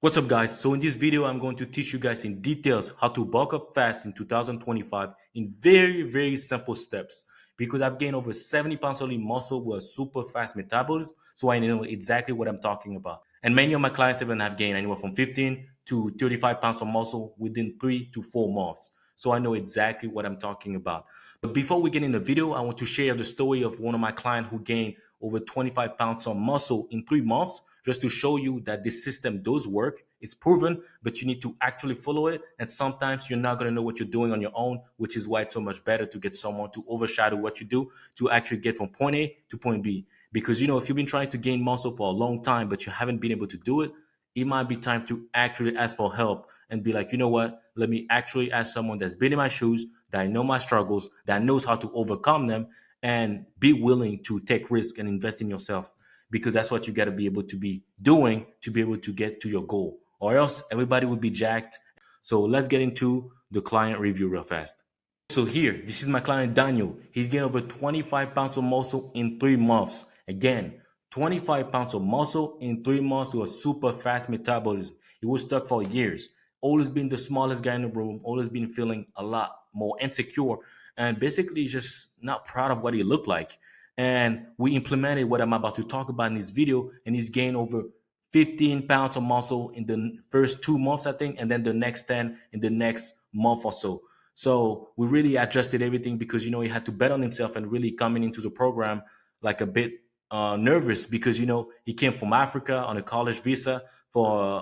What's up, guys? So in this video, I'm going to teach you guys in details how to bulk up fast in 2025 in very simple steps. Because I've gained over 70 pounds of lean muscle with a super fast metabolism, so I know exactly what I'm talking about. And many of my clients even have gained anywhere from 15 to 35 pounds of muscle within 3 to 4 months. So I know exactly what I'm talking about. But before we get in the video, I want to share the story of one of my clients who gained over 25 pounds of muscle in 3 months, just to show you that this system does work. It's proven, but you need to actually follow it. And sometimes you're not going to know what you're doing on your own, which is why it's so much better to get someone to overshadow what you do to actually get from point A to point B. Because, if you've been trying to gain muscle for a long time, but you haven't been able to do it, it might be time to actually ask for help and be like, you know what? Let me actually ask someone that's been in my shoes, that know my struggles, that knows how to overcome them, and be willing to take risk and invest in yourself, because that's what you got to be able to be doing to be able to get to your goal, or else everybody would be jacked. So let's get into the client review real fast. So here, this is my client Daniel. He's gained over 25 pounds of muscle in 3 months. Again, 25 pounds of muscle in 3 months with a super fast metabolism. He was stuck for years. Always been the smallest guy in the room, always been feeling a lot more insecure, and basically just not proud of what he looked like. And we implemented what I'm about to talk about in this video, and he's gained over 15 pounds of muscle in the first 2 months, I think, and then the next 10 in the next month or so. So we really adjusted everything because he had to bet on himself and really coming into the program like a bit nervous because he came from Africa on a college visa for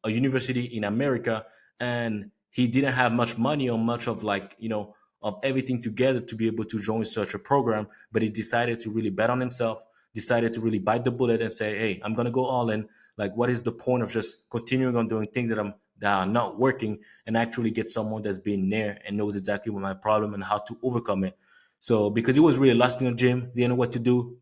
a university in America, and he didn't have much money or much of of everything together to be able to join such a program. But he decided to really bet on himself, decided to really bite the bullet and say, "Hey, I'm gonna go all in. Like, what is the point of just continuing on doing things that are not working, and actually get someone that's been there and knows exactly what my problem and how to overcome it." So because he was really lost in the gym, didn't know what to do,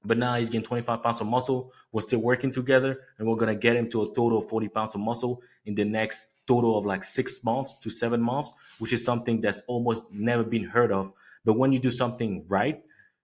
but now he's getting 25 pounds of muscle. We're still working together, and we're gonna get him to a total of 40 pounds of muscle in the next total of like 6 months to 7 months, which is something that's almost never been heard of. But when you do something right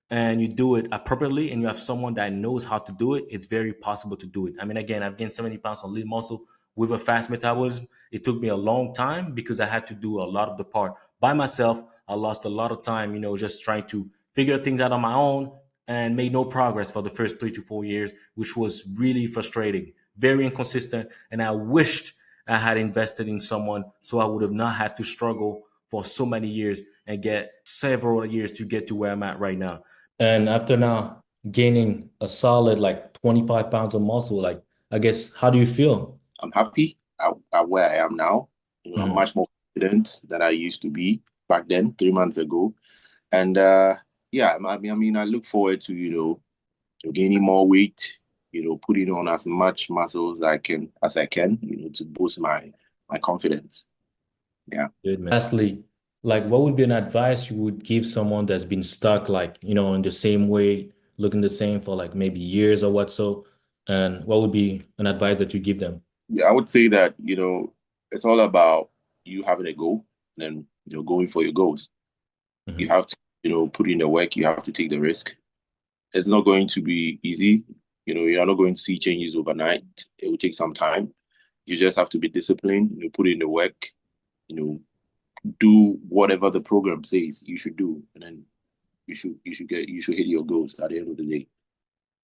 and you do it appropriately and you have someone that knows how to do it, it's very possible to do it. I mean, again, I've gained 70 pounds of lean muscle with a fast metabolism. It took me a long time because I had to do a lot of the part by myself. I lost a lot of time, just trying to figure things out on my own, and made no progress for the first 3 to 4 years, which was really frustrating, very inconsistent. And I wished I had invested in someone so I would have not had to struggle for so many years and get several years to get to where I'm at right now. And after now gaining a solid like 25 pounds of muscle, like, I guess, how do you feel? I'm happy at where I am now. I'm Mhm. much more confident than I used to be back then, 3 months ago. And yeah, I look forward to, to gaining more weight, putting on as much muscle as I can, to boost my confidence. Yeah. Good, man. Lastly, like, what would be an advice you would give someone that's been stuck, like, in the same way, looking the same for like maybe years or what so? And what would be an advice that you give them? Yeah, I would say that, it's all about you having a goal and then, going for your goals. You Mhm. have to, put in the work, you have to take the risk. It's not going to be easy. You're not going to see changes overnight. It will take some time. You just have to be disciplined, put in the work, you know, do whatever the program says you should do, and then you should hit your goals at the end of the day.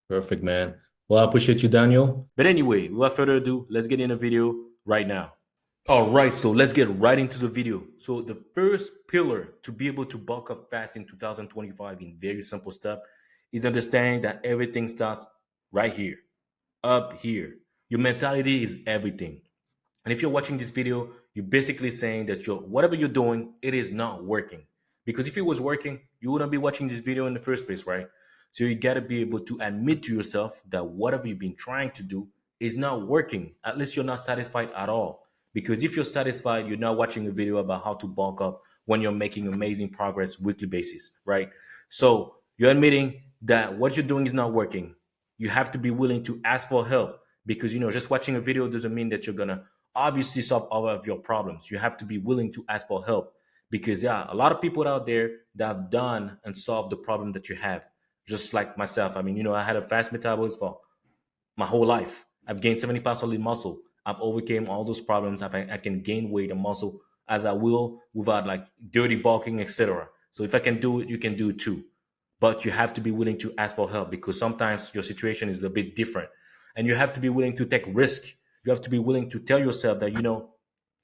Perfect, man. Well, I appreciate you, Daniel. But anyway, without further ado, let's get in the video right now. All right, so let's get right into the video. So the first pillar to be able to bulk up fast in 2025 in very simple step is understanding that everything starts right here, up here. Your mentality is everything. And if you're watching this video, you're basically saying that whatever you're doing, it is not working. Because if it was working, you wouldn't be watching this video in the first place, right? So you got to be able to admit to yourself that whatever you've been trying to do is not working. At least you're not satisfied at all. Because if you're satisfied, you're not watching a video about how to bulk up when you're making amazing progress weekly basis, right? So you're admitting that what you're doing is not working. You have to be willing to ask for help, because just watching a video doesn't mean that you're gonna obviously solve all of your problems. You have to be willing to ask for help, because yeah, a lot of people out there that have done and solved the problem that you have, just like myself. I mean, I had a fast metabolism for my whole life. I've gained 70 pounds of lean muscle. I've overcame all those problems. I can gain weight and muscle as I will without like dirty bulking, etc. So if I can do it, you can do it too. But you have to be willing to ask for help because sometimes your situation is a bit different, and you have to be willing to take risk. You have to be willing to tell yourself that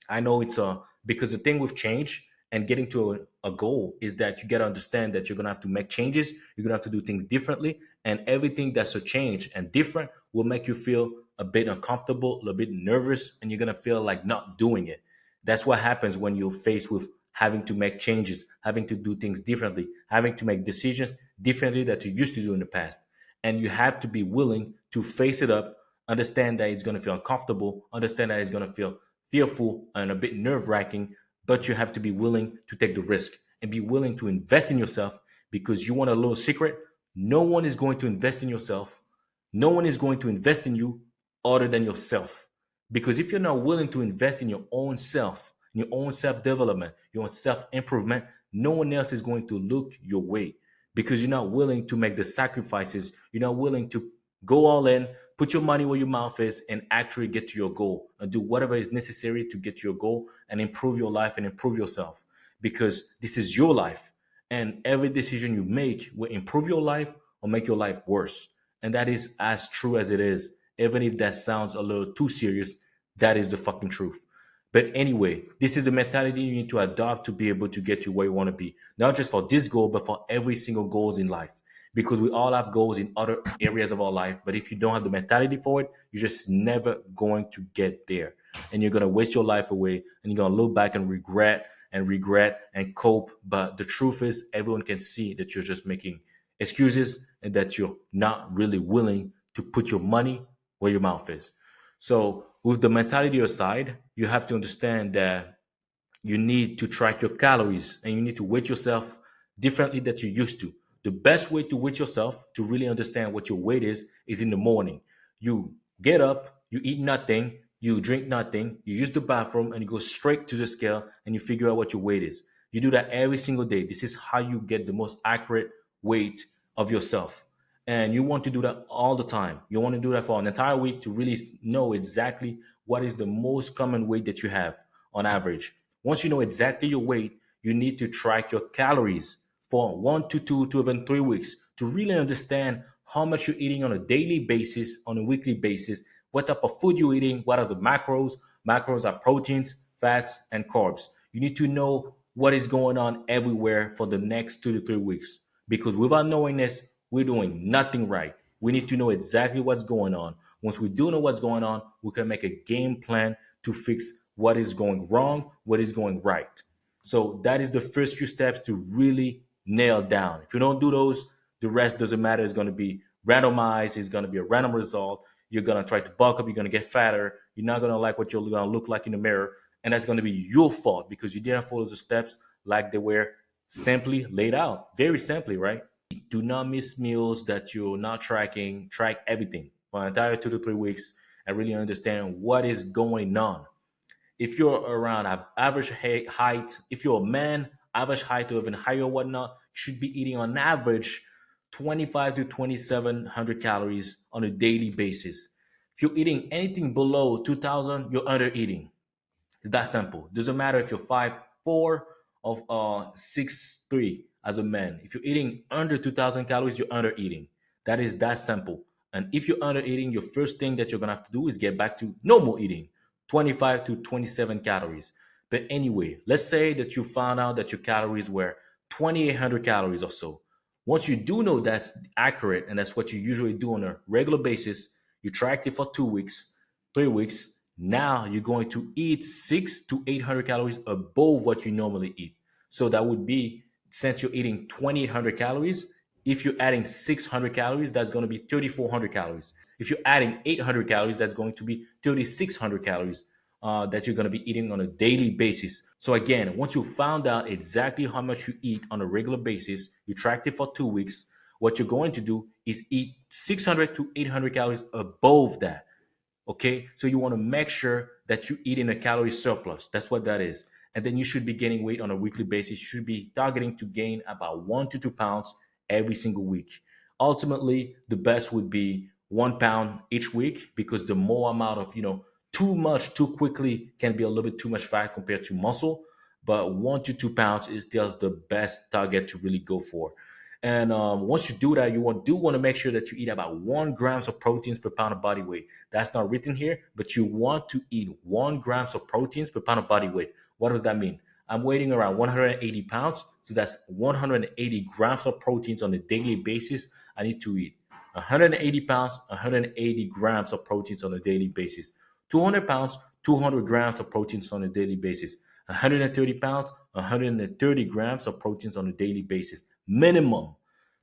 I know it's a because the thing with change and getting to a goal is that you got to understand that you're gonna have to make changes. You're gonna have to do things differently, and everything that's a change and different will make you feel a bit uncomfortable, a little bit nervous, and you're gonna feel like not doing it. That's what happens when you're faced with having to make changes, having to do things differently, having to make decisions differently that you used to do in the past. And you have to be willing to face it up, understand that it's going to feel uncomfortable, understand that it's going to feel fearful and a bit nerve wracking, but you have to be willing to take the risk and be willing to invest in yourself because you want a little secret. No one is going to invest in yourself. No one is going to invest in you other than yourself. Because if you're not willing to invest in your own self, in your own self development, your own self improvement, no one else is going to look your way because you're not willing to make the sacrifices. You're not willing to go all in, put your money where your mouth is, and actually get to your goal and do whatever is necessary to get to your goal and improve your life and improve yourself because this is your life. And every decision you make will improve your life or make your life worse. And that is as true as it is. Even if that sounds a little too serious, that is the fucking truth. But anyway, this is the mentality you need to adopt to be able to get you where you want to be. Not just for this goal, but for every single goals in life. Because we all have goals in other areas of our life. But if you don't have the mentality for it, you're just never going to get there. And you're gonna waste your life away and you're gonna look back and regret and cope. But the truth is everyone can see that you're just making excuses and that you're not really willing to put your money where your mouth is. So, with the mentality aside, you have to understand that you need to track your calories and you need to weight yourself differently that you used to. The best way to weight yourself to really understand what your weight is in the morning. You get up, you eat nothing, you drink nothing, you use the bathroom, and you go straight to the scale and you figure out what your weight is. You do that every single day. This is how you get the most accurate weight of yourself. And you want to do that all the time. You want to do that for an entire week to really know exactly what is the most common weight that you have on average. Once you know exactly your weight, you need to track your calories for 1 to 2 to even 3 weeks to really understand how much you're eating on a daily basis, on a weekly basis, what type of food you're eating, what are the macros. Macros are proteins, fats, and carbs. You need to know what is going on everywhere for the next 2 to 3 weeks because without knowing this, we're doing nothing right. We need to know exactly what's going on. Once we do know what's going on, we can make a game plan to fix what is going wrong, what is going right. So that is the first few steps to really nail down. If you don't do those, the rest doesn't matter. It's going to be randomized. It's going to be a random result. You're going to try to bulk up. You're going to get fatter. You're not going to like what you're going to look like in the mirror. And that's going to be your fault because you didn't follow the steps like they were simply laid out. Very simply, right? Do not miss meals that you're not tracking. Track everything for an entire 2 to 3 weeks and really understand what is going on. If you're around average height, if you're a man, average height or even higher or whatnot, you should be eating on average 25 to 2,700 calories on a daily basis. If you're eating anything below 2,000, you're under eating. It's that simple. Doesn't matter if you're 5'4" or 6'3" as a man. If you're eating under 2,000 calories, you're under eating. That is that simple. And if you're under eating, your first thing that you're gonna have to do is get back to normal eating, 25 to 27 calories. But anyway, let's say that you found out that your calories were 2,800 calories or so. Once you do know that's accurate and that's what you usually do on a regular basis, you track it for 2 weeks, 3 weeks. Now you're going to eat 6 to 800 calories above what you normally eat. So that would be, since you're eating 2,800 calories, if you're adding 600 calories, that's going to be 3,400 calories. If you're adding 800 calories, that's going to be 3,600 calories that you're going to be eating on a daily basis. So again, once you found out exactly how much you eat on a regular basis, you tracked it for 2 weeks. What you're going to do is eat 600 to 800 calories above that. Okay, so you want to make sure that you eat in a calorie surplus. That's what that is. And then you should be gaining weight on a weekly basis. You should be targeting to gain about 1 to 2 pounds every single week. Ultimately, the best would be 1 pound each week because the more amount of too much too quickly can be a little bit too much fat compared to muscle, but 1 to 2 pounds is still the best target to really go for. And once you do that, do want to make sure that you eat about 1 grams of proteins per pound of body weight. That's not written here, but you want to eat 1 grams of proteins per pound of body weight. What does that mean? I'm weighing around 180 pounds, so that's 180 grams of proteins on a daily basis. I need to eat 180 pounds, 180 grams of proteins on a daily basis. 200 pounds, 200 grams of proteins on a daily basis. 130 pounds, 130 grams of proteins on a daily basis. Minimum.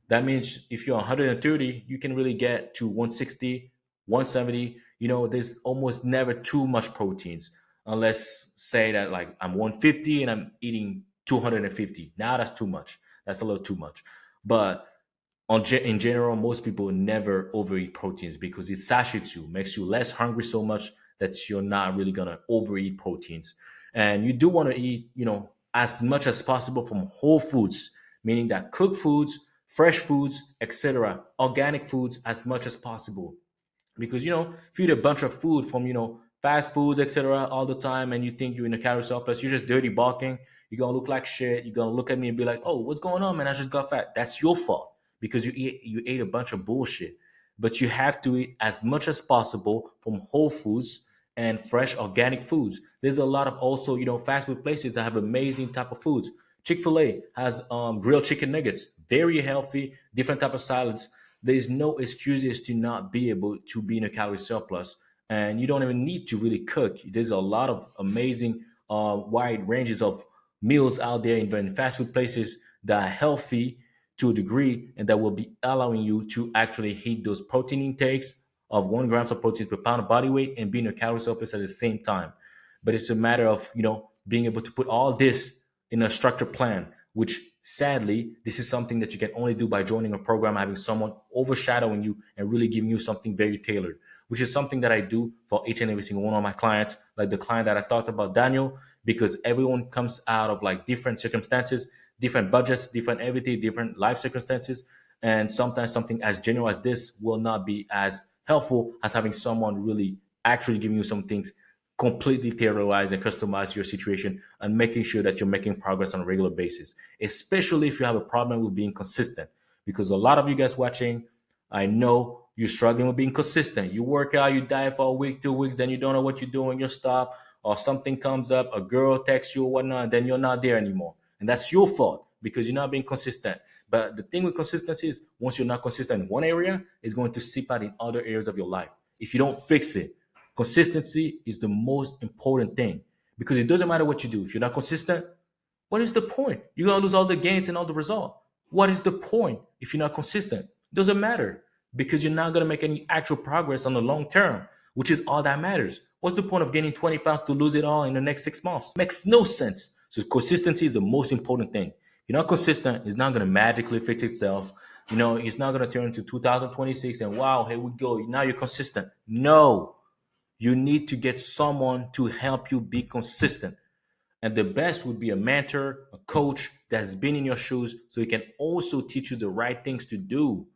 That means if you're 130, you can really get to 160, 170. There's almost never too much proteins, unless say that like I'm 150 and I'm eating 250. Now that's too much. That's a little too much. But in general, most people never overeat proteins because it satiates you, makes you less hungry so much that you're not really gonna overeat proteins. And you do want to eat, as much as possible from whole foods, meaning that cooked foods, fresh foods, etc., organic foods as much as possible. Because if you eat a bunch of food from fast foods, etc., all the time, and you think you're in a calorie surplus, you're just dirty bulking. You're gonna look like shit. You're gonna look at me and be like, "Oh, what's going on, man? I just got fat." That's your fault because you ate a bunch of bullshit. But you have to eat as much as possible from whole foods and fresh organic foods. There's a lot of also fast food places that have amazing type of foods. Chick-fil-A has grilled chicken nuggets, very healthy, different type of salads. There's no excuses to not be able to be in a calorie surplus, and you don't even need to really cook. There's a lot of amazing wide ranges of meals out there in fast food places that are healthy to a degree and that will be allowing you to actually hit those protein intakes of 1 grams of protein per pound of body weight and being a calorie surplus at the same time. But it's a matter of being able to put all this in a structured plan, which sadly, this is something that you can only do by joining a program, having someone overshadowing you and really giving you something very tailored, which is something that I do for each and every single one of my clients, like the client that I talked about, Daniel, because everyone comes out of like different circumstances, different budgets, different everything, different life circumstances. And sometimes something as general as this will not be as helpful as having someone really actually giving you some things completely terrorize and customize your situation and making sure that you're making progress on a regular basis, especially if you have a problem with being consistent. Because a lot of you guys watching, I know you're struggling with being consistent. You work out, you diet for a week, 2 weeks, then you don't know what you're doing, you stop, or something comes up, a girl texts you or whatnot, and then you're not there anymore. And that's your fault because you're not being consistent. But the thing with consistency is once you're not consistent in one area, it's going to seep out in other areas of your life. If you don't fix it, consistency is the most important thing because it doesn't matter what you do. If you're not consistent, what is the point? You're going to lose all the gains and all the result. What is the point if you're not consistent? It doesn't matter because you're not going to make any actual progress on the long term, which is all that matters. What's the point of gaining 20 pounds to lose it all in the next 6 months? Makes no sense. So consistency is the most important thing. If you're not consistent, it's not going to magically fix itself. It's not going to turn into 2026 and wow, here we go. Now you're consistent. No, you need to get someone to help you be consistent. And the best would be a mentor, a coach that's been in your shoes so he can also teach you the right things to do.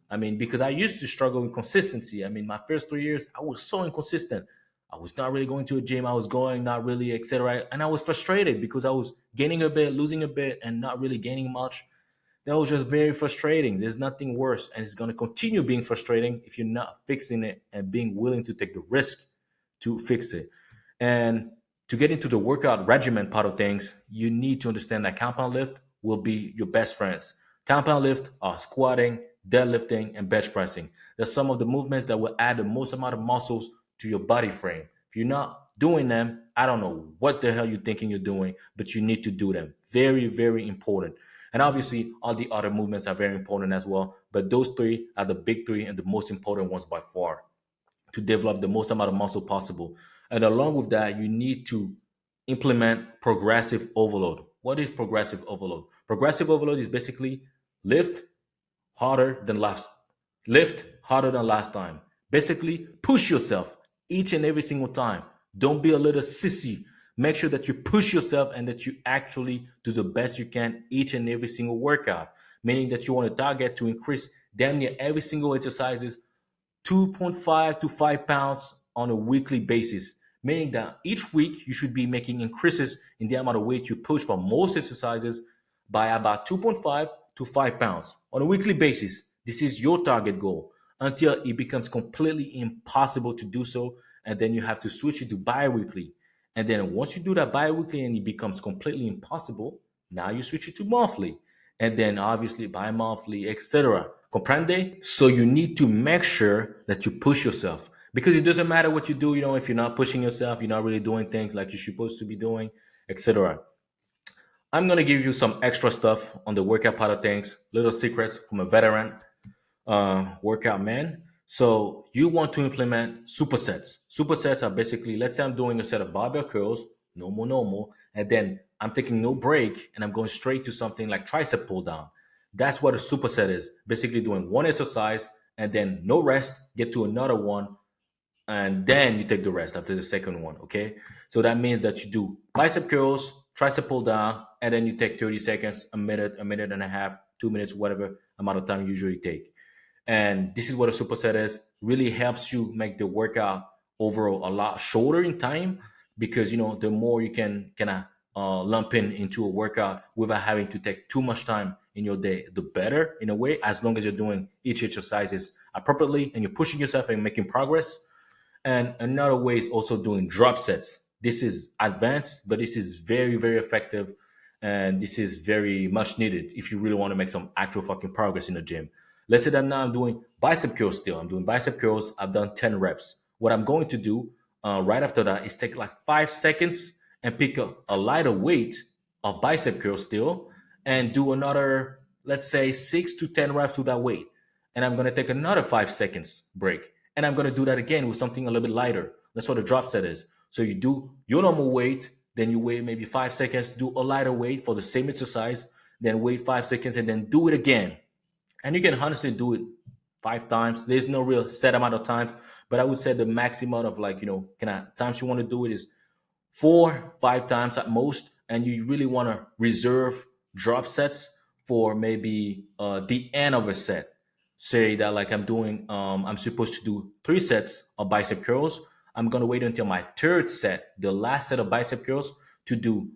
I mean, because I used to struggle with consistency. I mean, my first 3 years, I was so inconsistent. I was not really going to a gym. I was going, not really, etc. And I was frustrated because I was gaining a bit, losing a bit, and not really gaining much. That was just very frustrating. There's nothing worse, and it's going to continue being frustrating if you're not fixing it and being willing to take the risk to fix it. And to get into the workout regimen part of things, you need to understand that compound lift will be your best friends. Compound lift are squatting, deadlifting, and bench pressing. They're some of the movements that will add the most amount of muscles to your body frame. If you're not doing them, I don't know what the hell you're thinking you're doing, but you need to do them. Very, very important. And obviously, all the other movements are very important as well. But those three are the big three and the most important ones by far to develop the most amount of muscle possible. And along with that, you need to implement progressive overload. What is progressive overload? Progressive overload is basically lift harder than last time. Basically, push yourself each and every single time. Don't be a little sissy. Make sure that you push yourself and that you actually do the best you can each and every single workout. Meaning that you want to target to increase damn near every single exercises 2.5 to 5 pounds on a weekly basis. meaning that each week you should be making increases in the amount of weight you push for most exercises by about 2.5 to 5 pounds on a weekly basis. This is your target goal until it becomes completely impossible to do so. And then you have to switch it to bi weekly. And then once you do that bi weekly and it becomes completely impossible, now you switch it to monthly. And then obviously bi monthly, etc. Comprende? So you need to make sure that you push yourself because it doesn't matter what you do, if you're not pushing yourself, you're not really doing things like you're supposed to be doing, etc. I'm gonna give you some extra stuff on the workout part of things, little secrets from a veteran workout man. So you want to implement supersets. Supersets are basically, let's say I'm doing a set of barbell curls, normal, and then I'm taking no break and I'm going straight to something like tricep pull down. That's what a superset is. Basically doing one exercise and then no rest, get to another one, and then you take the rest after the second one. Okay, so that means that you do bicep curls, tricep pull down, and then you take 30 seconds, a minute and a half, 2 minutes, whatever amount of time you usually take. And this is what a superset is. Really helps you make the workout overall a lot shorter in time because the more you can kind of lump into a workout without having to take too much time in your day, the better in a way. As long as you're doing each exercises appropriately and you're pushing yourself and making progress. And another way is also doing drop sets. This is advanced, but this is very, very effective. And this is very much needed if you really want to make some actual fucking progress in the gym. Let's say that now I'm doing bicep curls still. I'm doing bicep curls. I've done 10 reps. What I'm going to do right after that is take like 5 seconds and pick a lighter weight of bicep curls still and do another, let's say, 6 to 10 reps with that weight. And I'm going to take another 5 seconds break. And I'm going to do that again with something a little bit lighter. That's what a drop set is. So you do your normal weight, then you wait maybe 5 seconds, do a lighter weight for the same exercise, then wait 5 seconds, and then do it again. And you can honestly do it 5 times. There's no real set amount of times, but I would say the maximum of like, kind of times you want to do it is 4, 5 times at most, and you really want to reserve drop sets for maybe the end of a set. Say that like I'm supposed to do 3 sets of bicep curls. I'm gonna wait until my third set, the last set of bicep curls, to do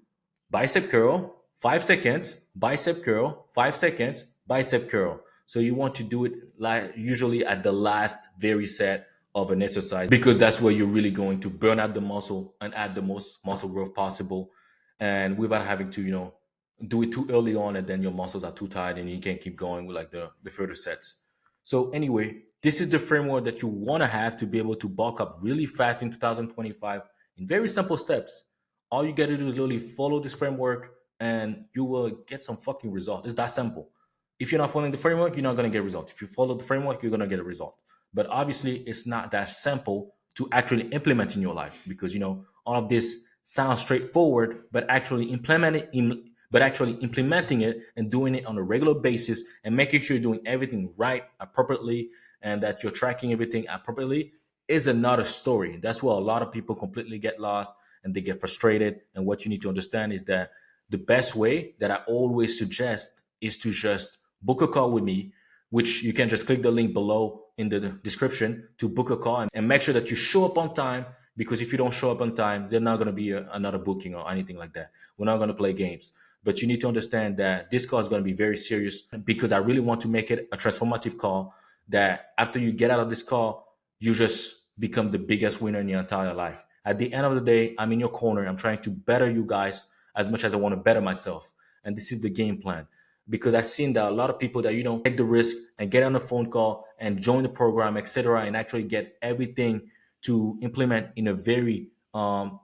bicep curl, 5 seconds, bicep curl, 5 seconds, bicep curl. So you want to do it like usually at the last very set of an exercise because that's where you're really going to burn out the muscle and add the most muscle growth possible, and without having to do it too early on and then your muscles are too tired and you can't keep going with like the further sets. So anyway, this is the framework that you want to have to be able to bulk up really fast in 2025 in very simple steps. All you got to do is literally follow this framework and you will get some fucking result. It's that simple. If you're not following the framework, you're not going to get a result. If you follow the framework, you're going to get a result. But obviously, it's not that simple to actually implement in your life because all of this sounds straightforward, but actually implementing it and doing it on a regular basis and making sure you're doing everything right, appropriately, and that you're tracking everything appropriately is another story. That's where a lot of people completely get lost and they get frustrated. And what you need to understand is that the best way that I always suggest is to just book a call with me, which you can just click the link below in the description to book a call and make sure that you show up on time. Because if you don't show up on time, there's not going to be another booking or anything like that. We're not going to play games. But you need to understand that this call is going to be very serious because I really want to make it a transformative call that after you get out of this call, you just become the biggest winner in your entire life. At the end of the day, I'm in your corner. I'm trying to better you guys as much as I want to better myself. And this is the game plan because I've seen that a lot of people that take the risk and get on a phone call and join the program, etc., and actually get everything to implement in a very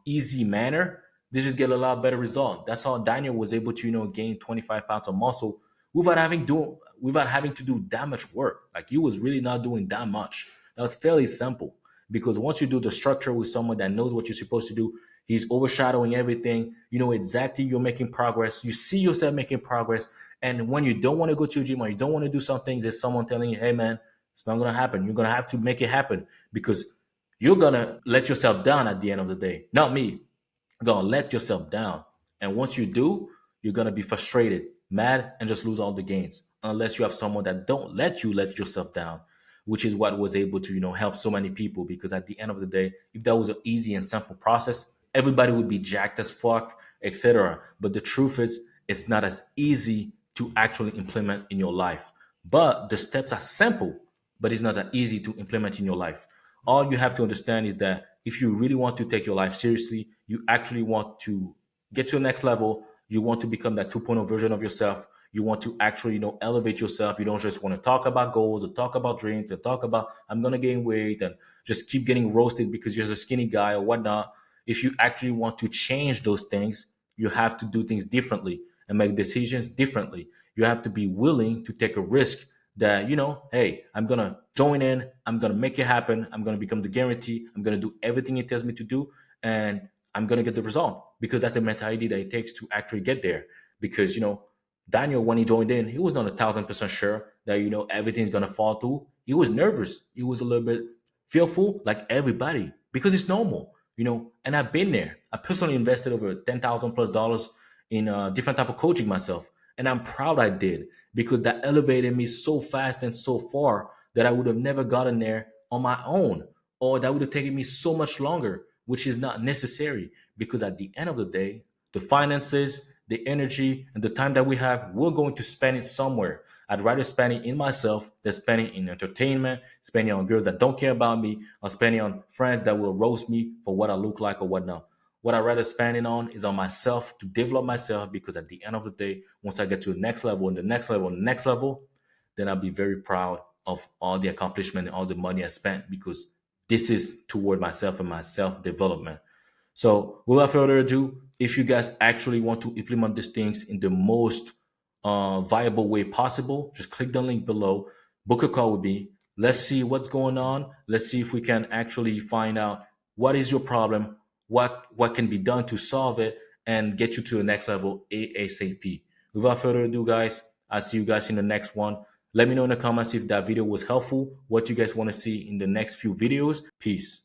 easy manner. They just get a lot better result. That's how Daniel was able to gain 25 pounds of muscle without having to do that much work. Like he was really not doing that much. That was fairly simple because once you do the structure with someone that knows what you're supposed to do, he's overshadowing everything. You know exactly you're making progress. You see yourself making progress. And when you don't want to go to a gym or you don't want to do something, there's someone telling you, hey man, it's not gonna happen. You're gonna have to make it happen because you're gonna let yourself down at the end of the day. Not me. You're gonna let yourself down. And once you do, you're gonna be frustrated, mad, and just lose all the gains. Unless you have someone that don't let you let yourself down. which is what was able to help so many people. Because at the end of the day, if that was an easy and simple process, everybody would be jacked as fuck, etc. But the truth is, it's not as easy to actually implement in your life. But the steps are simple, but it's not that easy to implement in your life. All you have to understand is that if you really want to take your life seriously, you actually want to get to the next level, you want to become that 2.0 version of yourself, you want to actually elevate yourself. You don't just want to talk about goals or talk about dreams or talk about I'm gonna gain weight and just keep getting roasted because you're a skinny guy or whatnot. If you actually want to change those things, you have to do things differently and make decisions differently. You have to be willing to take a risk that, hey, I'm going to join in, I'm going to make it happen, I'm going to become the guarantee, I'm going to do everything it tells me to do, and I'm going to get the result, because that's the mentality that it takes to actually get there. Because, Daniel, when he joined in, he was not 1,000% sure that, everything's going to fall through. He was nervous. He was a little bit fearful, like everybody, because it's normal, and I've been there. I personally invested over 10,000 plus dollars in different type of coaching myself, and I'm proud I did, because that elevated me so fast and so far that I would have never gotten there on my own, or that would have taken me so much longer, which is not necessary. Because at the end of the day, the finances, the energy, and the time that we have, we're going to spend it somewhere. I'd rather spend it in myself than spend it in entertainment, spending on girls that don't care about me, or spending on friends that will roast me for what I look like or whatnot. What I'd rather spend it on is on myself, to develop myself, because at the end of the day, once I get to the next level and the next level and the next level, then I'll be very proud of all the accomplishment and all the money I spent, because this is toward myself and my self development. So, without further ado, if you guys actually want to implement these things in the most viable way possible, just click the link below, book a call with me. Let's see what's going on. Let's see if we can actually find out what is your problem, what can be done to solve it, and get you to the next level ASAP. Without further ado, guys, I'll see you guys in the next one. Let me know in the comments if that video was helpful, what you guys want to see in the next few videos. Peace.